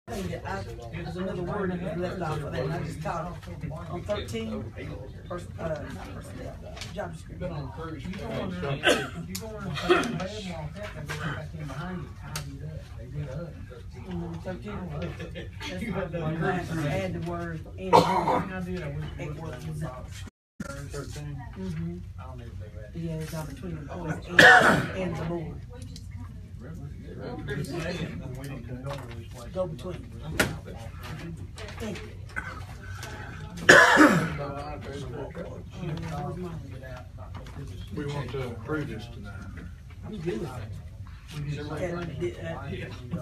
There's another word that was left off of that, and I just caught it. On 13, not personnel, job description. You go in there and say, bad mouth that, they go back in behind you, tidy it up. They did up. 13. That's what the add the word and. I did, I wish you would. 13. Mm-hmm. I'll never do that. Yeah, it's on between the boys and the board. Go between. Thank you. We want to approve this tonight. I'm good with it.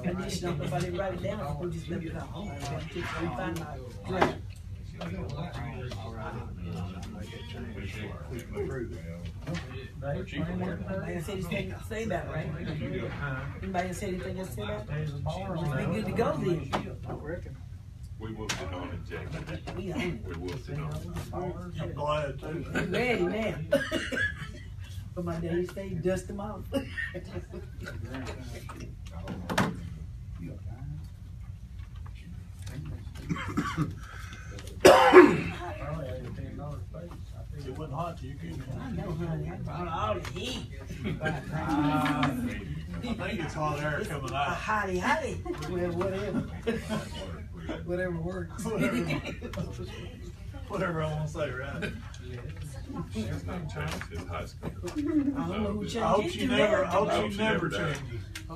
Additional, if I didn't write it down, we just left it out. We find my draft. We can approve it. Anybody said anything to say about it, right? Anybody said anything else to say about it? Be good to go then. I reckon. We will sit on it, Jack. We own it. We will sit on it. I'm glad too. I'm ready now. But my days stay, dust them off. It wasn't hot till you came in. I know, honey. I brought all the heat. I think it's hot air coming A out. hottie. Well, whatever. Whatever works. Whatever I want to say, right? She's not changed in high school. I don't know who I changed hope it. she Too never, late. I hope she never changes.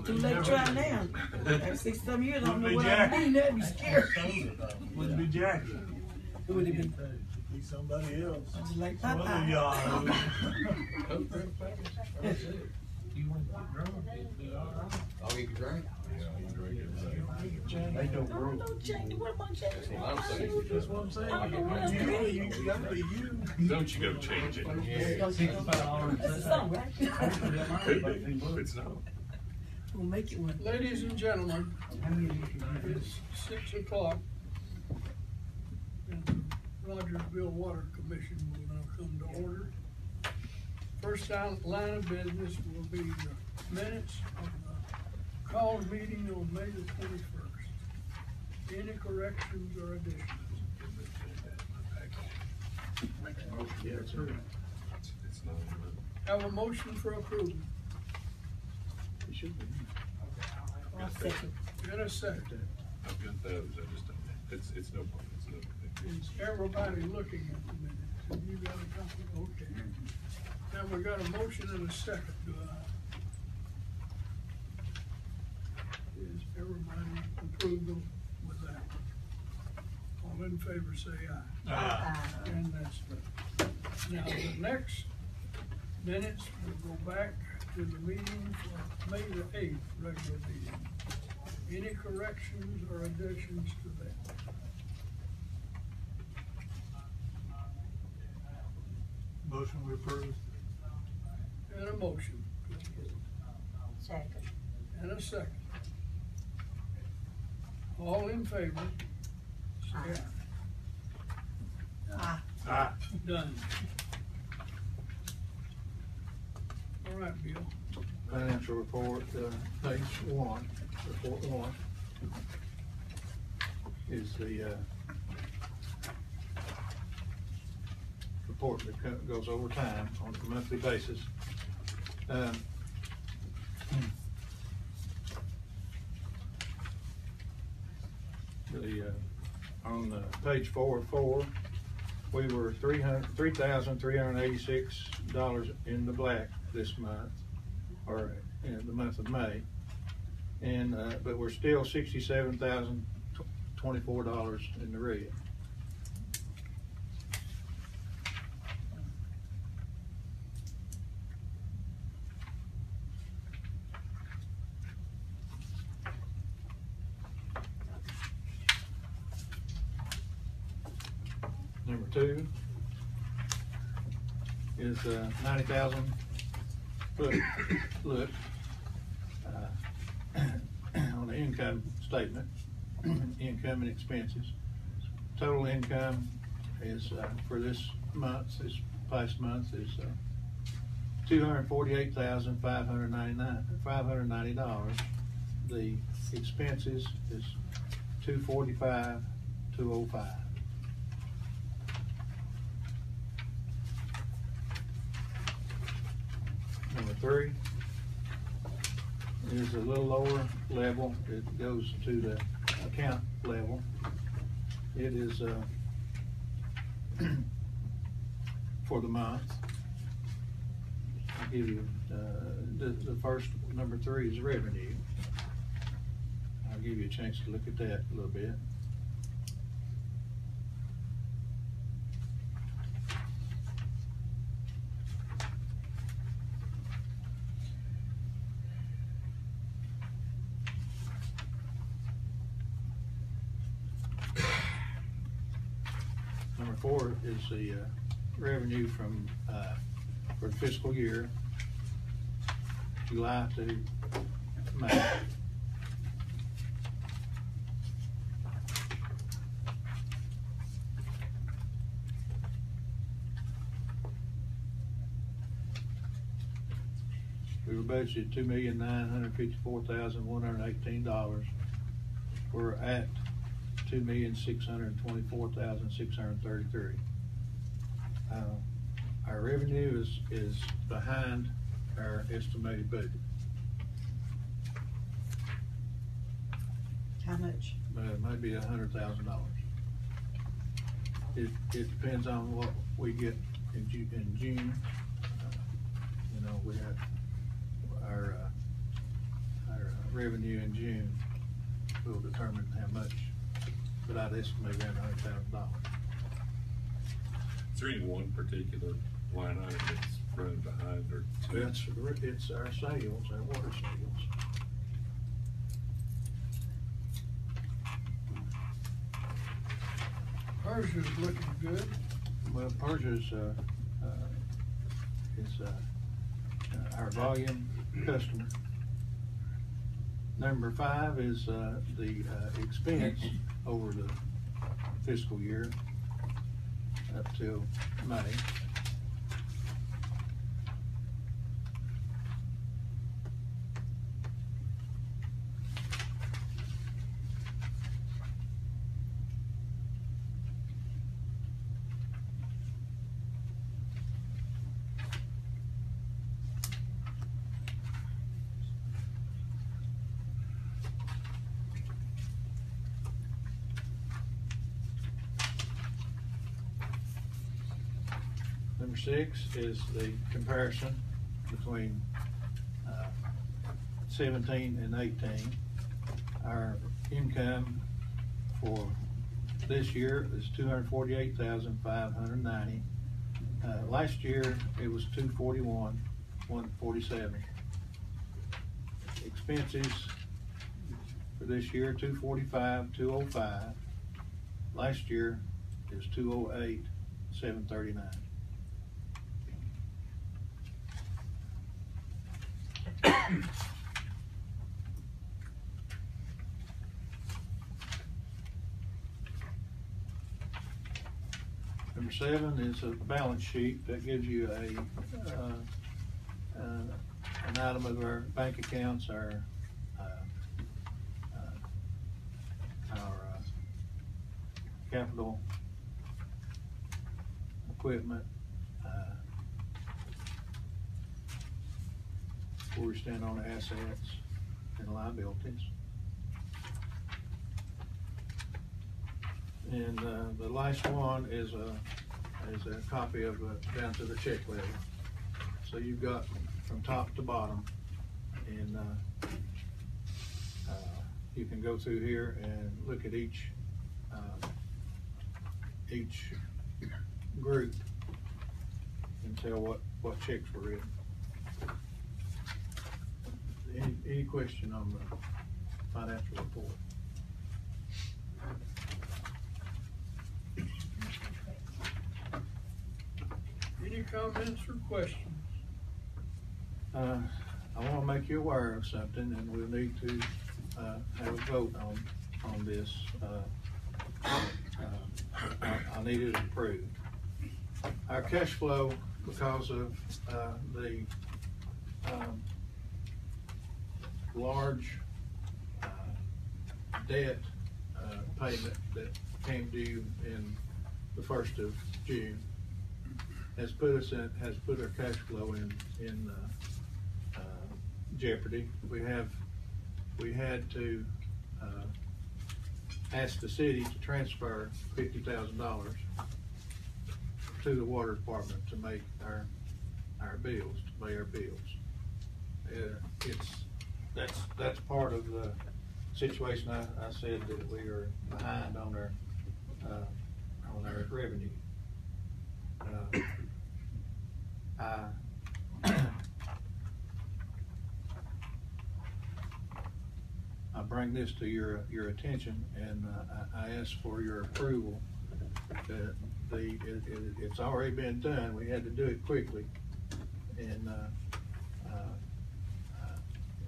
Too late to try now. After 6-some years, I don't know Wouldn't be what I Jackie. mean. That'd be scary. Wouldn't be Jackie. It would have been Be somebody else. just like Some other Popeye. y'all. You want to get drunk, it'd be all right. Oh, you can drink? They don't grow. Don't change. What am I changing? I'm saying. That's what I'm saying. You gotta be you. Don't you go change it. That's a song, right? Could be, but it's not. We'll make it one. Ladies and gentlemen, it's 6 o'clock. And the Rogersville Water Commission will now come to order. First line of business will be the minutes of the called meeting on May the 21st. Any corrections or additions? Yes, sir. It's not. Have a motion for approval. It should be. I'll second. In a second. I've got those, I just don't, it's no problem, it's no big deal. Is everybody looking at the minutes? Have you got a copy? Okay. Now we got a motion and a second. Is everybody approval with that? All in favor say aye. And that's it. Now, the next minutes will go back to the meeting for May the 8th, regular meeting. Any corrections or additions to that? Motion we approve. And a motion. Second. And a second. All in favor? Say Ah. Aye. done. All right, Bill. Financial report, page 1, report 1, is the, report that goes over time on a monthly basis. On page 4, we were $3,386 in the black this month, or in the month of May, and but we're still $67,024 in the red. Number 2 is 90,000 look on the income statement, income and expenses. Total income is for this past month is $248,590. The expenses is $245,205. Number 3 is a little lower level. It goes to the account level. It is for the month. I'll give you the first, number 3 is revenue. I'll give you a chance to look at that a little bit. Number 4 is the revenue from for the fiscal year, July to May. We were budgeted $2,954,118. We're at $2,624,633. Our revenue is behind our estimated budget. How much? It might be $100,000. It depends on what we get in June. You know, we have our revenue in June will determine how much, but I'd estimate around $100,000. Is there any one particular line item that's running behind, or It's our sales, our water sales. Persia's looking good. Well, Persia's is our volume customer. Number 5 is the expense over the fiscal year up till May. Number 6 is the comparison between 17 and 18. Our income for this year is $248,590. Last year it was $241,147. Expenses for this year $245,205. Last year it was $208,739. Number 7 is a balance sheet that gives you an item of our bank accounts, our capital equipment, where we stand on assets and liabilities. And the last one is a copy of down to the check level. So you've got from top to bottom, and you can go through here and look at each group and tell what checks were written. Any question on the financial report? Any comments or questions? I want to make you aware of something, and we'll need to have a vote on this. I need it approved. Our cash flow, because of the large debt payment that came due in the 1st of June has put our cash flow in jeopardy. We had to ask the city to transfer $50,000 to the water department to make our bills, to pay our bills. That's part of the situation. I said that we are behind on our revenue. I bring this to your attention, and I ask for your approval that it's already been done. We had to do it quickly, and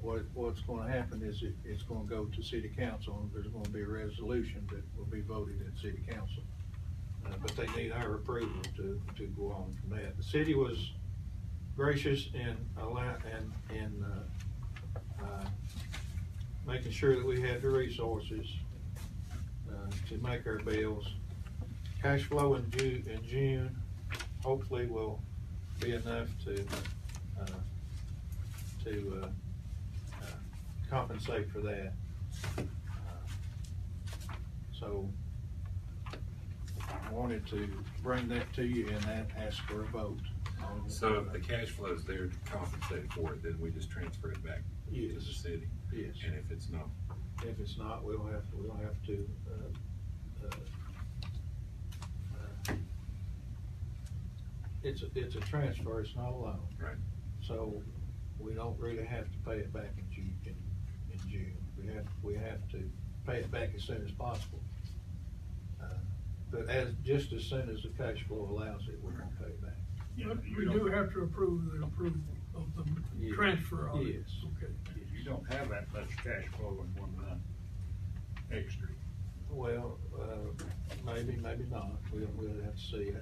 what's going to happen is it's going to go to city council, and there's going to be a resolution that will be voted at city council. But they need our approval to go on from that. The city was gracious in making sure that we had the resources to make our bills. Cash flow in June hopefully will be enough to compensate for that. So I wanted to bring that to you and ask for a vote. So if the cash flow is there to compensate for it, then we just transfer it back to the city? Yes. And if it's not? If it's not, we'll have to it's a transfer, it's not a loan. Right. So we don't really have to pay it back in June. We have to pay it back as soon as possible. But just as soon as the cash flow allows it, we're gonna pay it back. But we do have to approve the approval of the transfer of it. Yes. Okay. You don't have that much cash flow in 1 month extra. Well, maybe not. We'll have to see.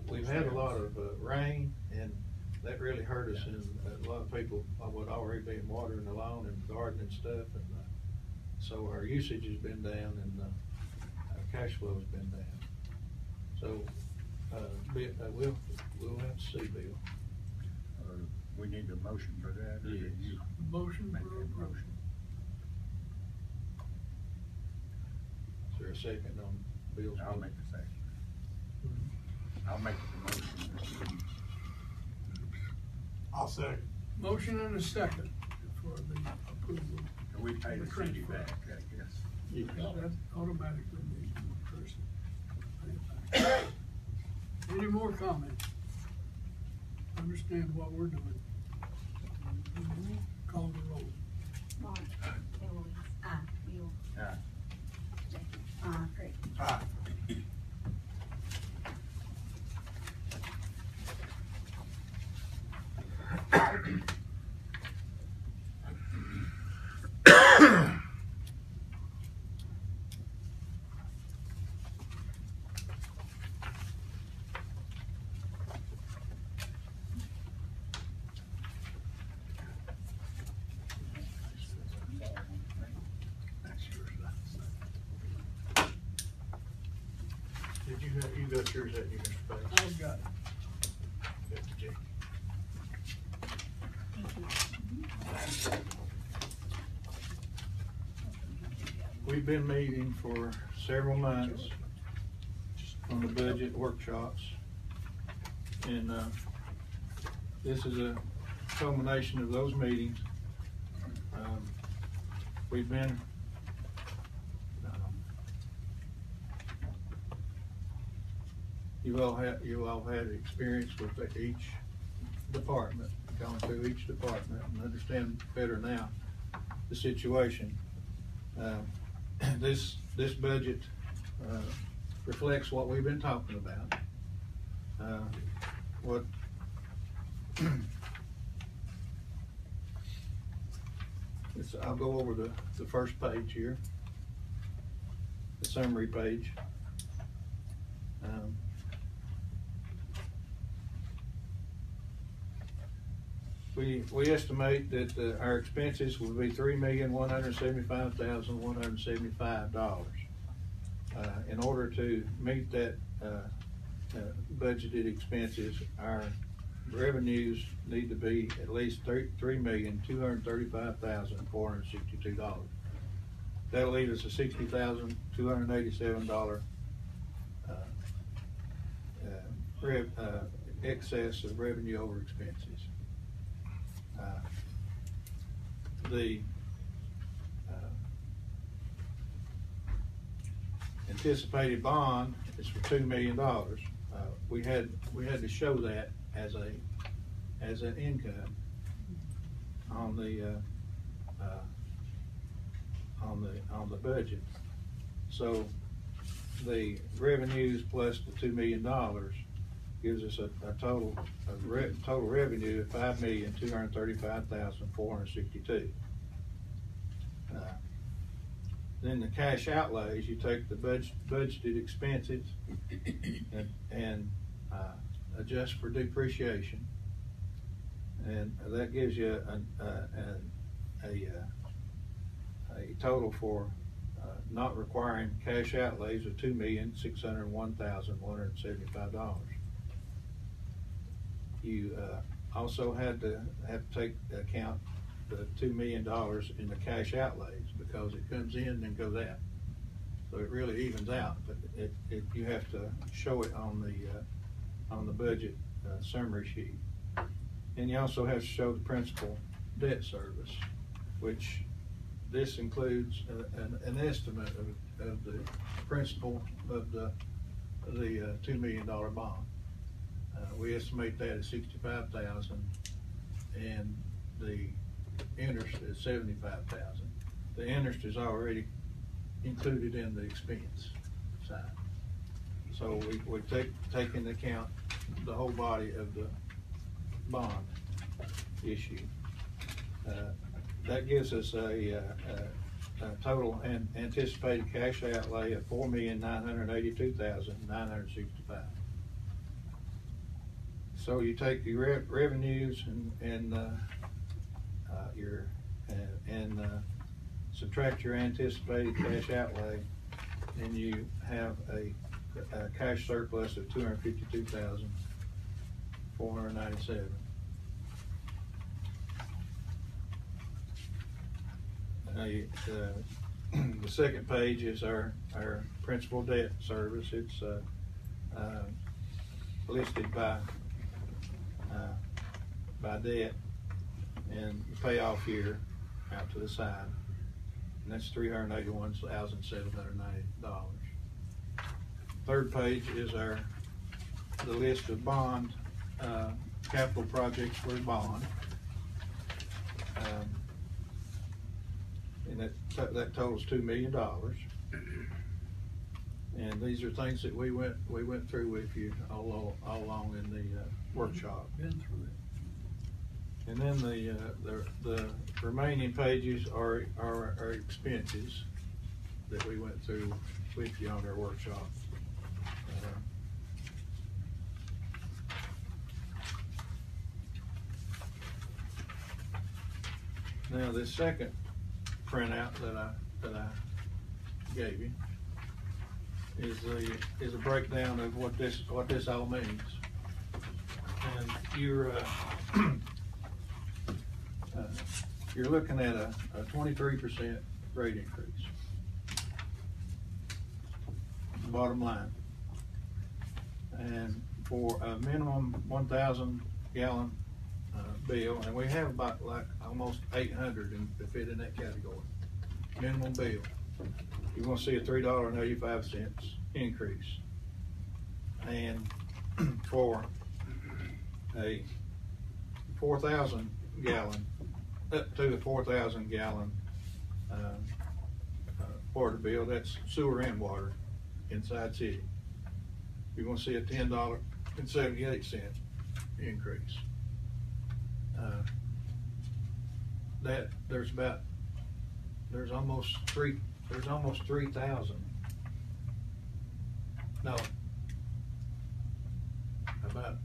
We've had a lot of rain, and that really hurt us, and a lot of people would already be watering the lawn and garden and stuff, and so our usage has been down, and our cash flow has been down. So we'll have to see, Bill. We need a motion for that. Or Yes. you Motion make for that approval. motion? Is there a second on Bill's? I'll make the second. I'll make the motion. I'll second. Motion and a second for the approval. We pay the city back, I guess. Yes. That automatically makes the person. Any more comments? Understand what we're doing. Call the roll. Mark. Eloise. Aye. Bill. Aye. Jackie. Craig. Aye. You got yours at you, Mr. Banks? I've got it. Got the Jackie. We've been meeting for several months on the budget workshops, and this is a culmination of those meetings. We've been you all had experience with each department, going through each department, and understand better now the situation. This budget reflects what we've been talking about. I'll go over the first page here, the summary page. We estimate that our expenses will be $3,175,175. in order to meet that budgeted expenses, our revenues need to be at least $3,235,462. That'll leave us a $60,287 excess of revenue over expenses. The anticipated bond is for $2 million. We had to show that as an income on the budget. So the revenues plus the $2 million gives us a total revenue of $5,235,462. Then the cash outlays, you take the budgeted expenses and adjust for depreciation, and that gives you a total for not requiring cash outlays of $2,601,175. You also have to take account the $2 million in the cash outlays, because it comes in and goes out, so it really evens out. But you have to show it on the budget summary sheet, and you also have to show the principal debt service, which this includes an estimate of the principal of the $2 million bond. We estimate that at $65,000, and the interest is $75,000. The interest is already included in the expense side. So we take into account the whole body of the bond issue. That gives us a total anticipated cash outlay of $4,982,965. So you take your revenues and subtract your anticipated cash outlay, and you have a cash surplus of $252,497. The second page is our principal debt service. It's listed by debt, and the payoff here out to the side, and that's $381,790. Third page is the list of bond capital projects for the bond, and that totals $2 million. And these are things that we went through with you all along in the workshop. Been through it. And then the remaining pages are our expenses that we went through with you on our workshop. Now this second printout that I gave you is a breakdown of what this all means. And you're looking at a 23% rate increase. Bottom line. And for a minimum 1,000 gallon bill, and we have about almost 800 to fit in that category. Minimum bill, you're going to see a $3.85 increase. And for a 4,000 gallon, up to the 4,000 gallon water bill, that's sewer and water inside city, you're going to see a $10.78 increase. There's almost 3,000. No, about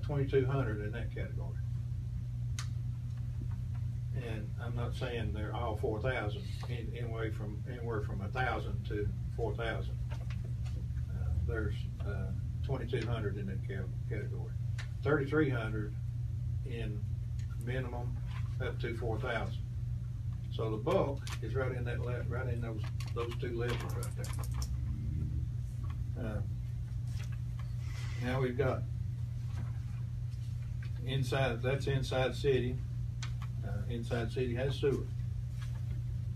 2,200 in that category. And I'm not saying they're all 4,000. Anywhere from 1,000 to 4,000. there's 2,200 in that category. 3,300 in minimum up to 4,000. So the bulk is right in that right in those two levels right there. Now we've got inside. That's inside city. Inside city has sewer.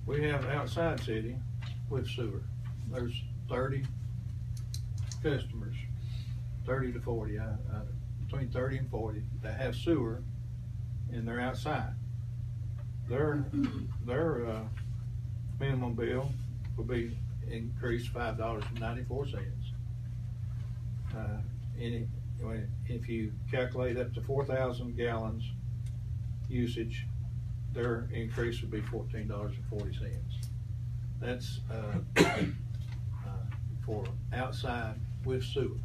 We have outside city with sewer. There's 30 customers, 30 to 40, between 30 and 40 that have sewer, and they're outside. Their minimum bill will be increased $5.94. If you calculate up to 4,000 gallons usage, their increase would be $14.40. That's for outside with sewer.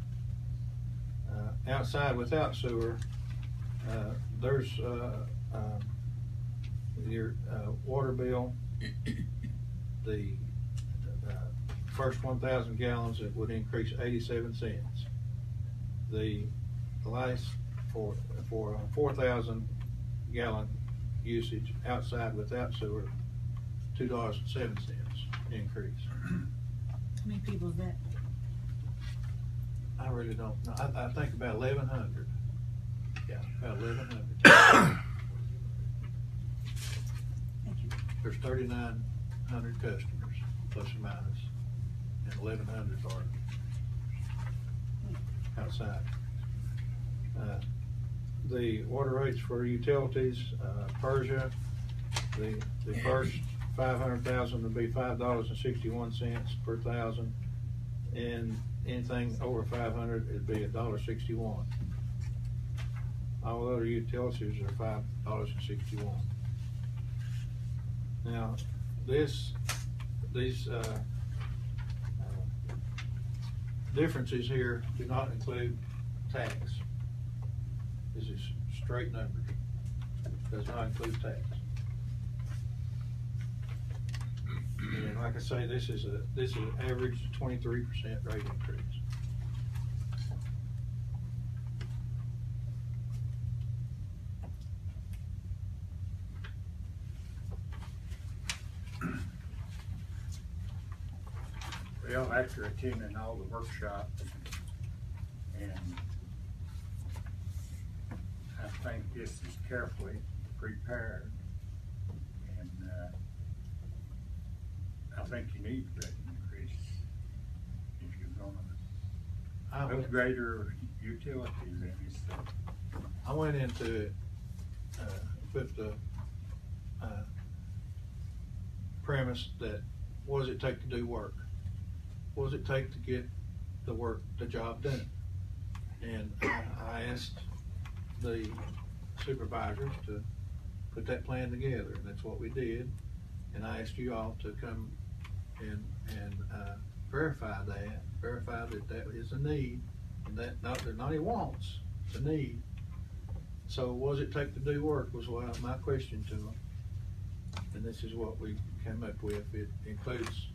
Outside without sewer, there's your water bill. The first 1,000 gallons, it would increase 87 cents. The last for 4,000 gallon usage outside without sewer, $2.07 increase. How many people is that? I really don't know. I think about 1,100. Yeah, about 1,100. Thank you. There's 3,900 customers, plus or minus, and 1,100 are outside. The water rates for utilities, Persia, the first 500,000 would be $5.61 per thousand, and anything over 500 it'd be $1.61. All other utilities are $5.61. Now, these differences here do not include tax. This is straight numbers. Does not include tax. And like I say, this is an average 23% rate increase. Well, after attending all the workshops, and I think this is carefully prepared, and I think you need a rate increase if you're gonna upgrade your utilities and stuff. I went into it with the premise that what does it take to do work? What does it take to get the job done? And I asked the supervisors to put that plan together, and that's what we did. And I asked you all to come and verify that that is a need, and that they're not a wants, it's a need. So what does it take to do work was my question to them. And this is what we came up with. It includes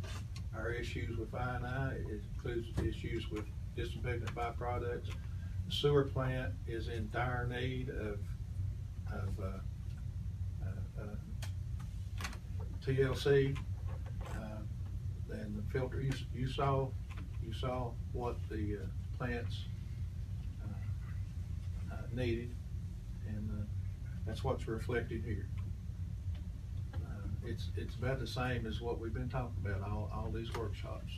our issues with I&I, it includes issues with disinfectant byproducts. The sewer plant is in dire need of TLC, and the filter you saw what the plants needed, and that's what's reflected here. It's about the same as what we've been talking about, all these workshops,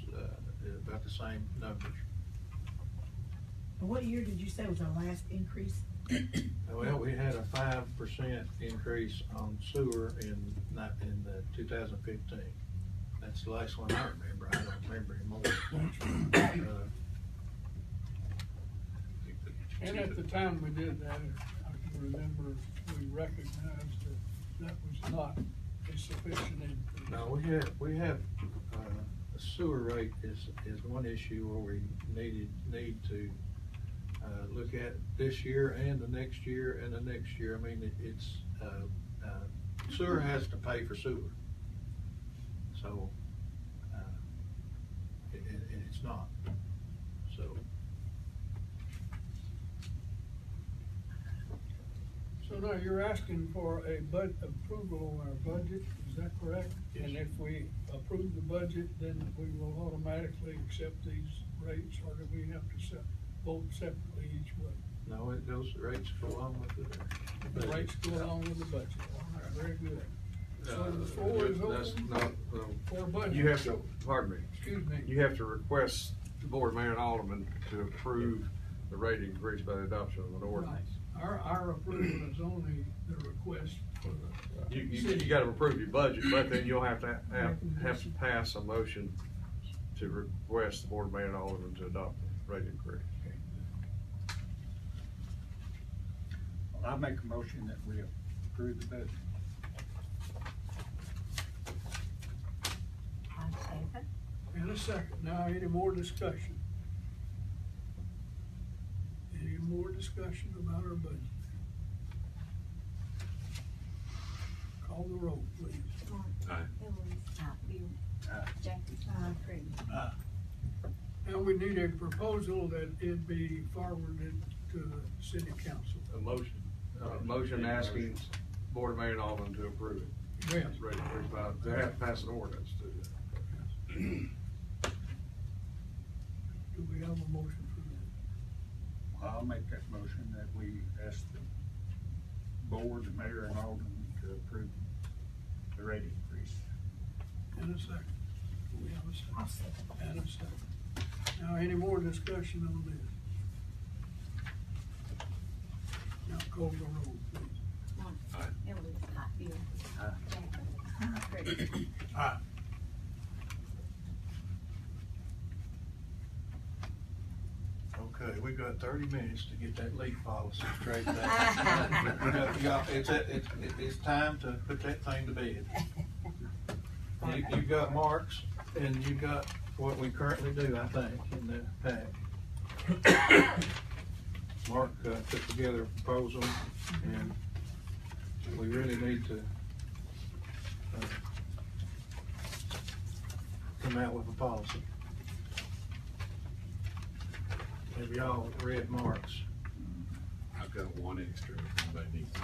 about the same numbers. And what year did you say was our last increase? Well, we had a 5% increase on sewer in 2015. That's the last one I remember. I don't remember anymore. And at the time we did that, I can remember we recognized that was not a sufficient increase. No, we have a sewer rate is one issue where we need to look at this year and the next year and the next year. I mean, it's sewer has to pay for sewer, so and it's not. so. So now you're asking for a approval on our budget, is that correct? Yes. And if we approve the budget, then we will automatically accept these rates, or do we have to vote separately each way? No, it goes, the rates go along with The rates go along with the budget, all right, very good. So the floor is That's open not, for a budget. you have to, pardon me, Excuse me. you have to request the board, mayor and alderman to approve the rate increase by the adoption of an ordinance. Our approval is only the request for the. You gotta approve your budget, but then you'll have to pass a motion to request the board, mayor and alderman to adopt the rate increase. Well, I make a motion that we approve the budget. I second. In a second, now any more discussion? Any more discussion about our budget? Call the roll, please. Mark. Aye. Eloise. Bill. Aye. Jackie. Craig. And we need a proposal that it be forwarded to the city council. A motion asking board, mayor and alderman to approve it. Yes. Rate increase by, they have to pass an ordinance to do that. Do we have a motion for that? I'll make that motion that we ask the board, the mayor and alderman to approve the rate increase. In a second. Do we have a second? I'll second. And a second. Now, any more discussion on this? Now, call the roll, please. Mark. Aye. Eloise. Bill. Aye. Jackie. Craig. Okay, we got 30 minutes to get that leak policy straightened out. It's time to put that thing to bed. You've got marks, and you've got what we currently do, I think, in the pack. Mark put together a proposal, and we really need to come out with a policy. Have y'all read Mark's? I've got one extra if anybody needs it.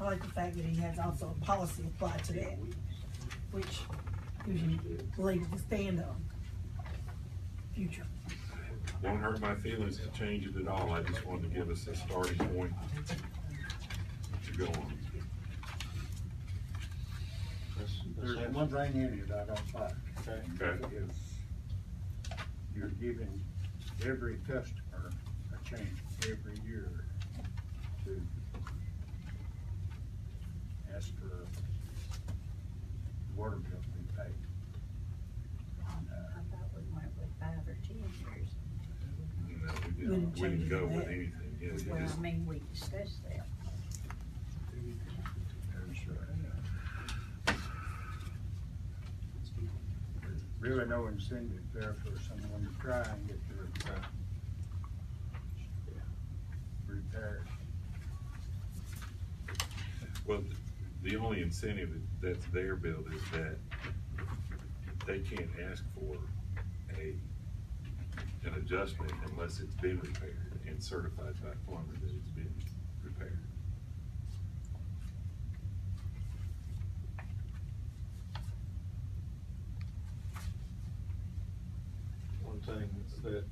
I like the fact that he has also a policy applied to that, which gives you legal to stand on. Future. Won't hurt my feelings to change it at all, I just wanted to give us a starting point to go on. There's one thing in it I don't like. Okay. Is you're giving every customer a chance every year to ask for water bill to be paid. I thought we went with 5 or 10 years. No, we didn't go with anything, yeah, Well, it just, I mean, we discussed that. Really no incentive there for someone to try and get their repaired. well, the only incentive that's there, Bill, is that they can't ask for an adjustment unless it's been repaired and certified by a plumber that it's been repaired. One thing that,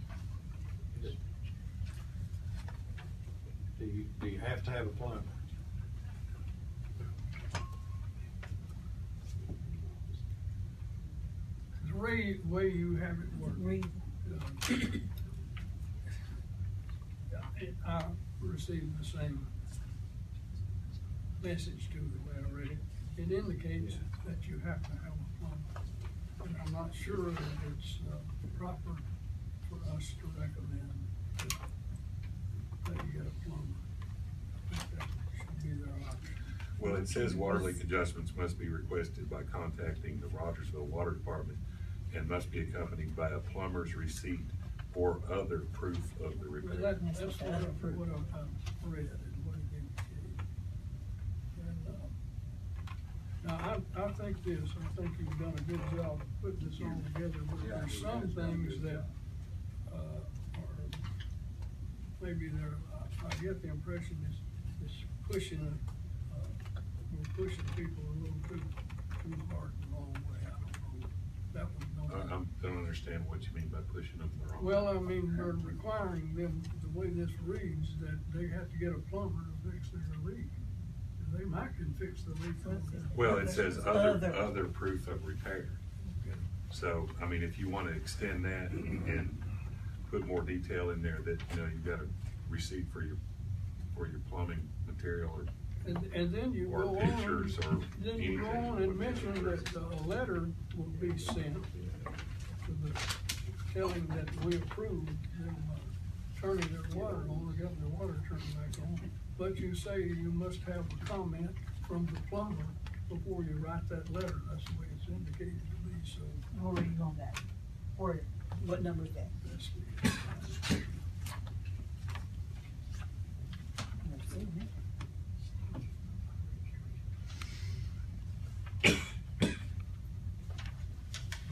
do you have to have a plumber? The way you have it worked. Read. I received the same message to the way I read it. It indicates that you have to have a plumber. And I'm not sure that it's proper for us to recommend that you get a plumber. I think that should be their option. Well, it says water leak adjustments must be requested by contacting the Rogersville Water Department and must be accompanied by a plumber's receipt or other proof of the Well, repair. that's what I read and what it indicated. And, now, I I think this, I think you've done a good job of putting this all together, but there's some things that, are, maybe they're, I get the impression is pushing, we're pushing people a little too hard the wrong way, I don't know. That one, I don't understand what you mean by pushing them the wrong way. well, I mean, we're requiring them, the way this reads, that they have to get a plumber to fix their leak. And they might can fix the leak. Well, it says other proof of repair. So, I mean, if you wanna extend that and put more detail in there that, you know, you've got a receipt for your plumbing material or And then you or go pictures on, or then you go anything. on and mention that a letter will be sent to the, telling that we approve them turning their water on, or getting their water turned back on. But you say you must have a comment from the plumber before you write that letter. That's the way it's indicated to me, so. Where are you on that? Or what number is that? That's Never seen it.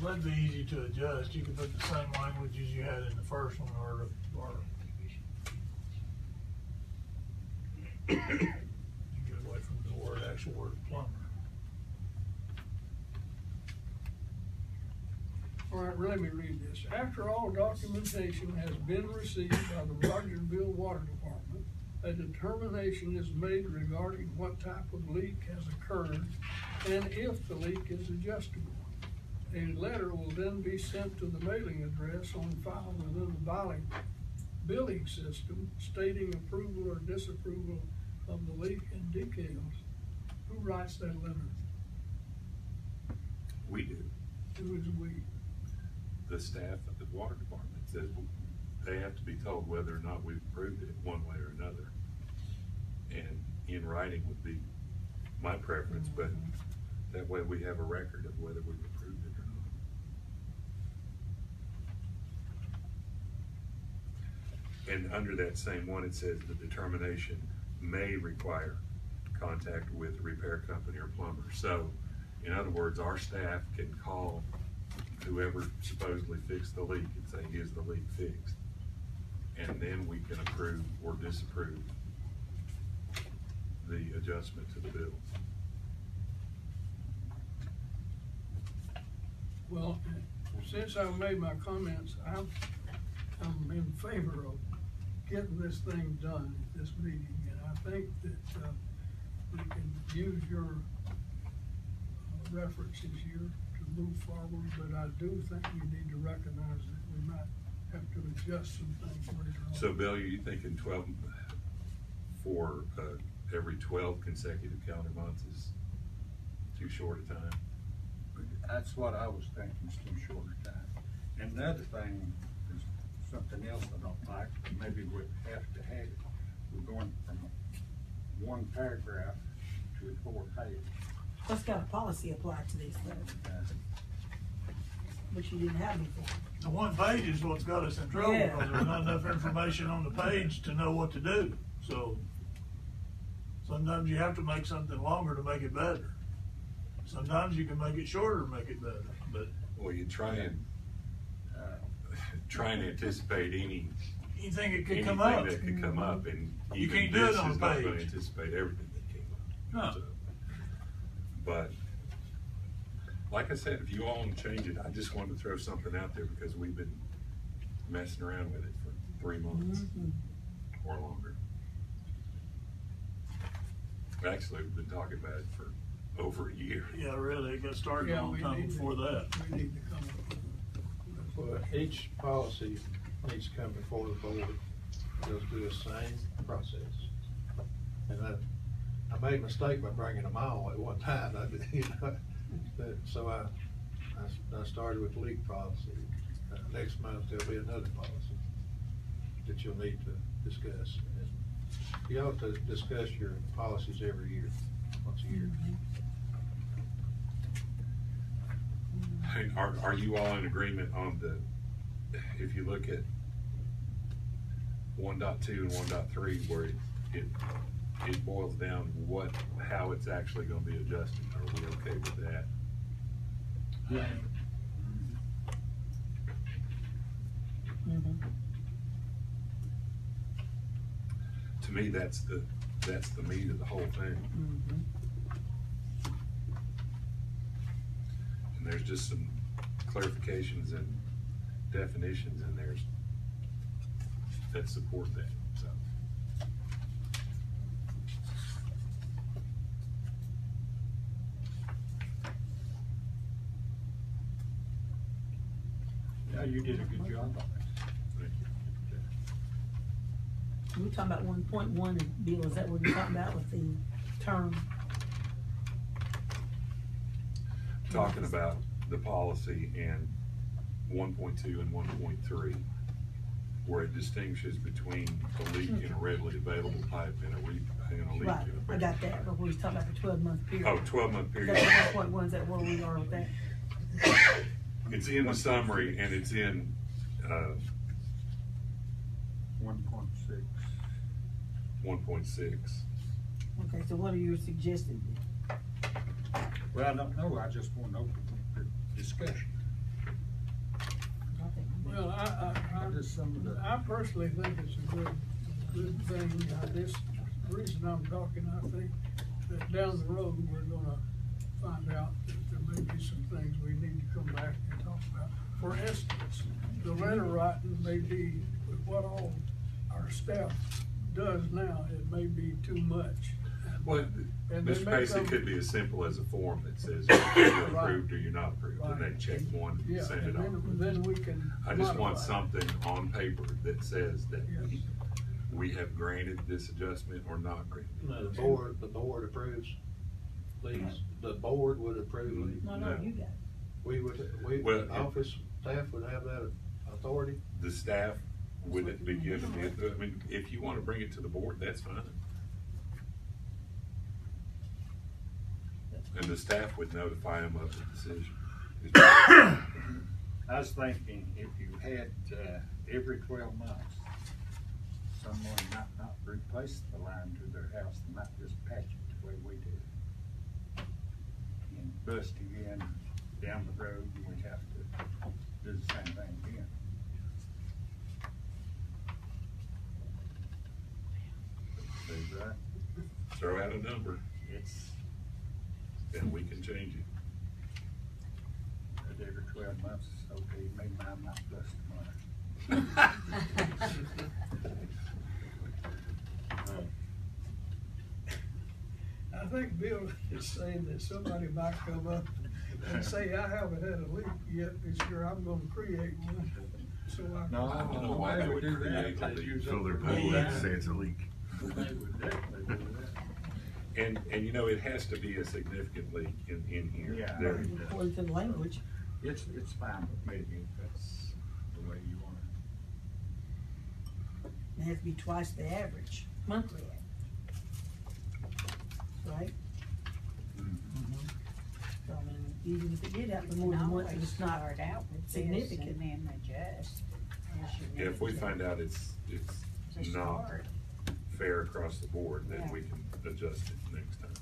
Well, that'd be easy to adjust. You could put the same language as you had in the first one, or you get away from the actual word plumber. All right, let me read this. After all documentation has been received by the Rogersville Water Department, a determination is made regarding what type of leak has occurred and if the leak is adjustable. A letter will then be sent to the mailing address on file within the billing system stating approval or disapproval of the leak and details. Who writes that letter? We do. Who is we? The staff of the water department says they have to be told whether or not we've approved it one way or another. And in writing would be my preference, but that way we have a record of whether we've approved it or not. And under that same one, it says the determination may require contact with the repair company or plumber. So, in other words, our staff can call whoever supposedly fixed the leak and say, is the leak fixed? And then we can approve or disapprove the adjustment to the bill. Well, since I've made my comments, I'm in favor of getting this thing done at this meeting, and I think that, we can use your references here to move forward, but I do think we need to recognize that we might have to adjust some things later on. So Bill, are you thinking 12 for, every 12 consecutive calendar months is too short a time? That's what I was thinking, it's too short a time. And the other thing is something else I don't like, but maybe we have to have it. We're going from one paragraph to a 4-page. Let's got a policy applied to these things, which you didn't have before. The one page is what's got us in trouble, Yeah. because there's not enough information on the page to know what to do. So sometimes you have to make something longer to make it better. Sometimes you can make it shorter to make it better, but. Well, you try and anticipate Anything that could come anything up. that could come up, and You even can't do it this on is a not gonna page. anticipate everything that came up. No. So, but, like I said, if you all want to change it, I just wanted to throw something out there because we've been messing around with it for 3 months or longer. Actually, we've been talking about it for over a year. Yeah, really, it got started a Yeah, long we time need to- before that. We need to come up with. Well, each policy needs to come before the board, goes through the same process. And I made a mistake by bringing them all at one time, so I started with leak policy. Next month, there'll be another policy that you'll need to discuss. And you ought to discuss your policies every year, once a year. Hey, are you all in agreement on if you look at 1.2 and 1.3 where it it boils down how it's actually gonna be adjusted. Are we okay with that? Yeah. Mhm. To me, that's the meat of the whole thing. Mhm. And there's just some clarifications and definitions in there that support that, so. Yeah, you did a good job on it. We're talking about 1.1, Bill, is that what you're talking about with the term? Talking about the policy and 1.2 and 1.3, where it distinguishes between a leak in a readily available pipe and a leak Right, in a. I got that, but we was talking about the 12-month period. Oh, 12-month period. That's 1.1, is that where we are with that? It's in the summary and it's in, 1.6. 1.6. Okay, so what are you suggesting? Well, I don't know, I just want to open the discussion. Well, Just some of the- I personally think it's a good thing. The reason I'm talking, I think that down the road, we're gonna find out that there may be some things we need to come back and talk about. For instance, the letter writing may be, with what all our staff does now, it may be too much. Well, And they Mr. may Pacey, come- it could be as simple as a form that says you're approved or you're not approved, and they Right. check one and Yeah, send it and on. then we can. I just want modify it. something on paper that says that Yes. we have granted this adjustment or not granted. No, the board approves these, the board would approve these. No, No. you got it. Well, Office staff would have that authority. The staff would be given the, I mean, if you want to bring it to the board, that's fine. And the staff would notify them of the decision. I was thinking if you had, every 12 months, someone might not replace the line to their house, they might just patch it the way we did. And bust again down the road, and we'd have to do the same thing again. Is that, Throw out a number it's and we can change it. at every 12 months, okay, maybe I'm not bust tomorrow. I think Bill is saying that somebody might come up and say, I haven't had a leak yet this year, I'm gonna create one. So No, I don't know why they would create a leak. Fill their pool and say it's a leak. They would definitely do that. And you know, it has to be a significant leak in here. Yeah. There- According to the language. It's fine with me if that's the way you want It has to be twice the average, monthly average. Right? it. So, I mean, even if it did happen more You than can once, always it's not start out with this significant. and then adjust as you Yeah, if we need to. find out it's To not start. fair across the board, then Yeah. we can adjust it next time.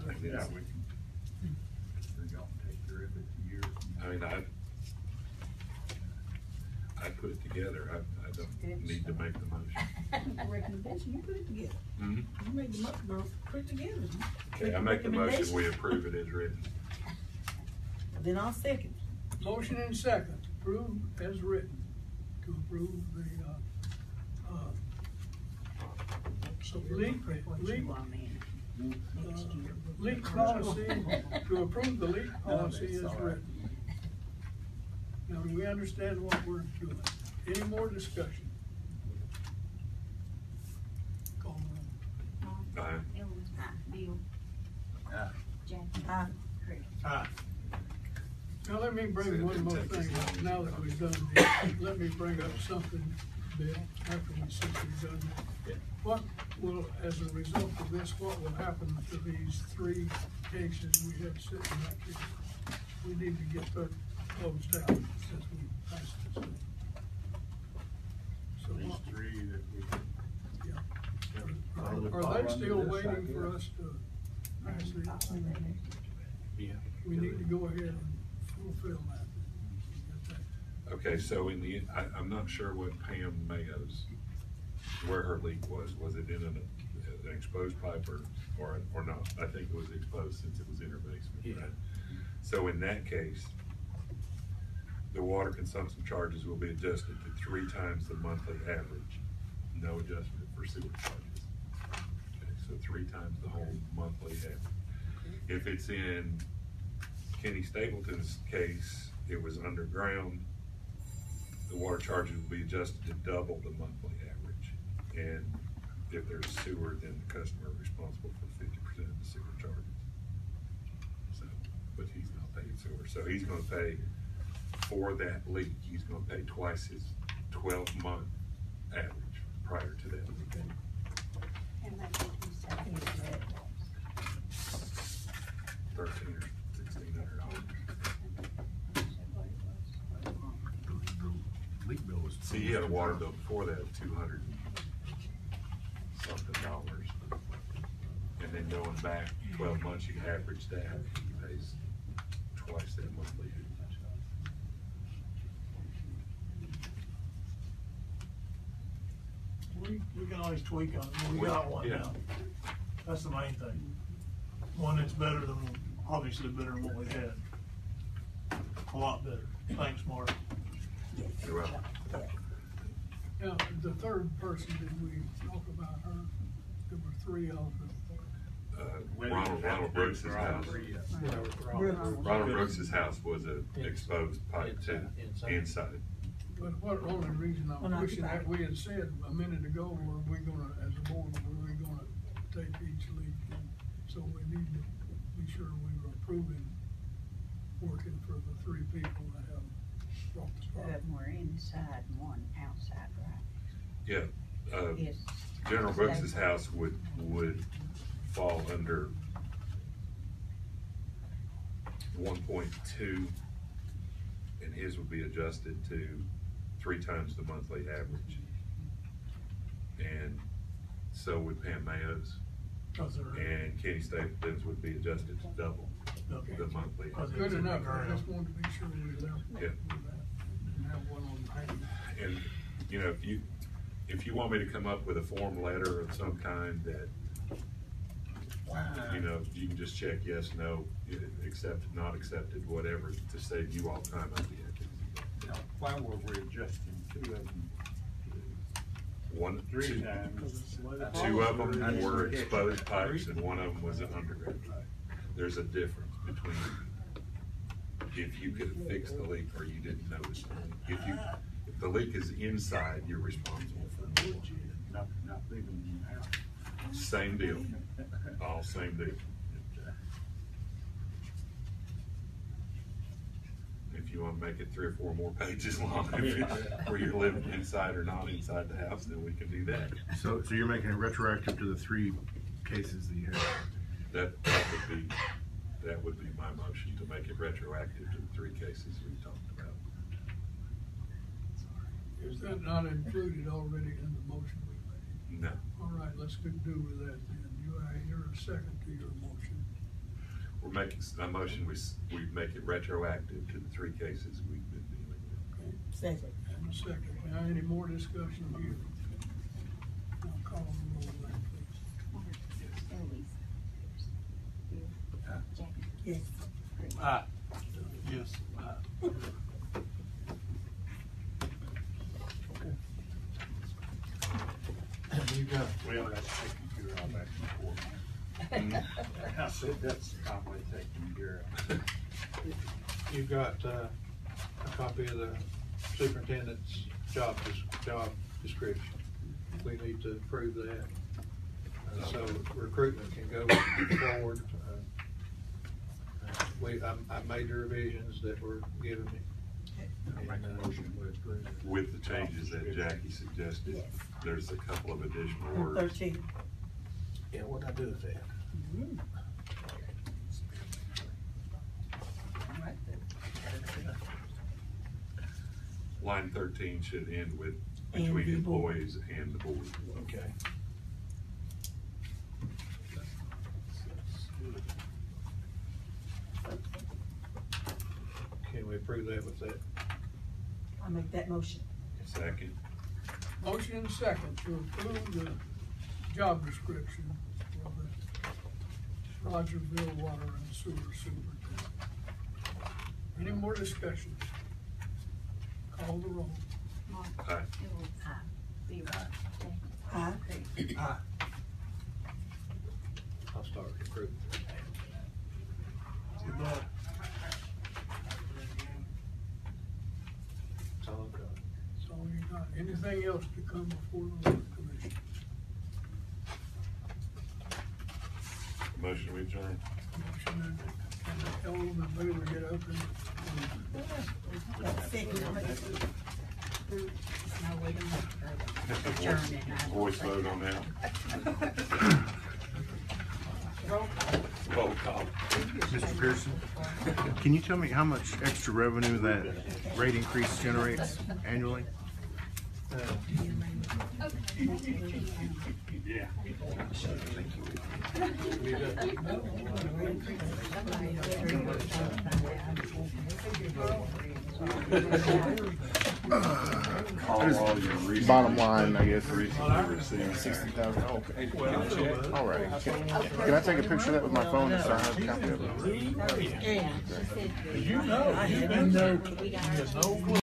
I mean, Yeah, it's- we can. We're gonna take care of it years. I mean, I put it together, I don't need to make the motion. Recommendation, you put it together. Mhm. You made the put it together. Okay, I make the motion, we approve it as written. Then I'll second. Motion and second, approve as written, to approve the, leak What you want in. leak policy, to approve the leak policy as written. Now, do we understand what we're doing? Any more discussion? Call the roll. Aye. Ellen, Bill, Yeah. Jackie, Aye. Chris. Now, let me bring one more thing up, now that we've done this, let me bring up something, Bill, after we simply done that. What will, as a result of this, what will happen to these three cases we have sitting back here? We need to get that closed out since we passed this. Are they still waiting for us to pass this? Yeah. We need to go ahead and fulfill that. Okay, so I'm not sure what Pam Mayo's, where her leak was it in an exposed pipe or not? I think it was exposed since it was in her basement, Yeah. right? So in that case, the water consumption charges will be adjusted to 3 times the monthly average. No adjustment for sewer charges. Okay, so 3 times the whole monthly average. If it's in Kenny Stapleton's case, it was underground, the water charges will be adjusted to double the monthly average. And if there's sewer, then the customer is responsible for 50% of the sewer charges. So, but he's not paying sewer, so he's gonna pay for that leak, he's gonna pay twice his 12-month average prior to that leak. And that's what he said he said. $1,300 or $1,600. Leak bill was. See, he had a water bill before that of $200 something. And then going back 12 months, you average that, he pays twice that monthly. We can always tweak on it, but we got one Yeah. now. That's the main thing. One that's better than, obviously better than what we had. A lot better. Thanks, Mark. You're welcome. Now, the third person, did we talk about her? There were 3 of them. Ronald Brooks's house. Ronald Brooks's house was a exposed pipe too, inside. But what only reason I'm Well, pushing not that, we had said a minute ago, were we gonna, as a board, were we gonna take each leak? And so we need to be sure we were approving working for the 3 people that have brought the 2 of problem. them were inside and 1 outside, right? Yeah, Yes. General Brooks's house would fall under 1.2, and his would be adjusted to 3 times the monthly average. And so would Pam Mayo's, and Kenny Stapleton's would be adjusted to double the monthly. Good enough, I just wanted to be sure we left with Yeah. that. And have one on the page. And, you know, if you want me to come up with a form letter of some kind that, you know, you can just check yes, no, accepted, not accepted, whatever, to save you all time, I'd be happy. Now, why were we adjusting 2 of them? 3 times. 2 of them were exposed pipes and 1 of them was an underground pipe. There's a difference between if you could fix the leak or you didn't notice the leak. If the leak is inside, you're responsible for it. Not leaving them out. Same deal, all same deal. If you wanna make it 3 or 4 more pages long, where you're living inside or not inside the house, then we can do that. So you're making it retroactive to the 3 cases that you had? That would be my motion, to make it retroactive to the 3 cases we talked about. Is that not included already in the motion we made? No, All right, let's do with that then. Do I hear a second to your motion? we're making a motion, we make it retroactive to the 3 cases we've been dealing with. Okay, Second. and a second. Now, any more discussion here? I'll call the roll then, please. Yes. Yes. You got, Well, that's taken care of back before. I said that's probably taken care of. you got, a copy of the superintendent's job description. We need to approve that. So recruitment can go forward. I made the revisions that were given me. With the changes that Jackie suggested, Yes. there's a couple of additional words. 13. Yeah, what'd I do with that? Line 13 should end with And between the board. employees and the board. Okay. we approve that with that. I make that motion. Second. Motion and second to approve the job description for the Rogersville Water and Sewer Superintendent. Any more discussion? Call the roll. Mark. Aye. Bill. Aye. Steve. Aye. Craig. I'll start approving. Too bad. That's all I've got. So you got anything else to come before the Water Commission? Motion we adjourn. Motion and tell them that they will get up and. No, we don't have to adjourn it now. Voice vote on that. Roll call. Roll call. Mr. Pearson, can you tell me how much extra revenue that rate increase generates annually? Yeah. Bottom line, I guess, Recently received. 60,000, okay. All right. Can I take a picture of that with my phone and start having a copy of it? You know, you know, you have no clue.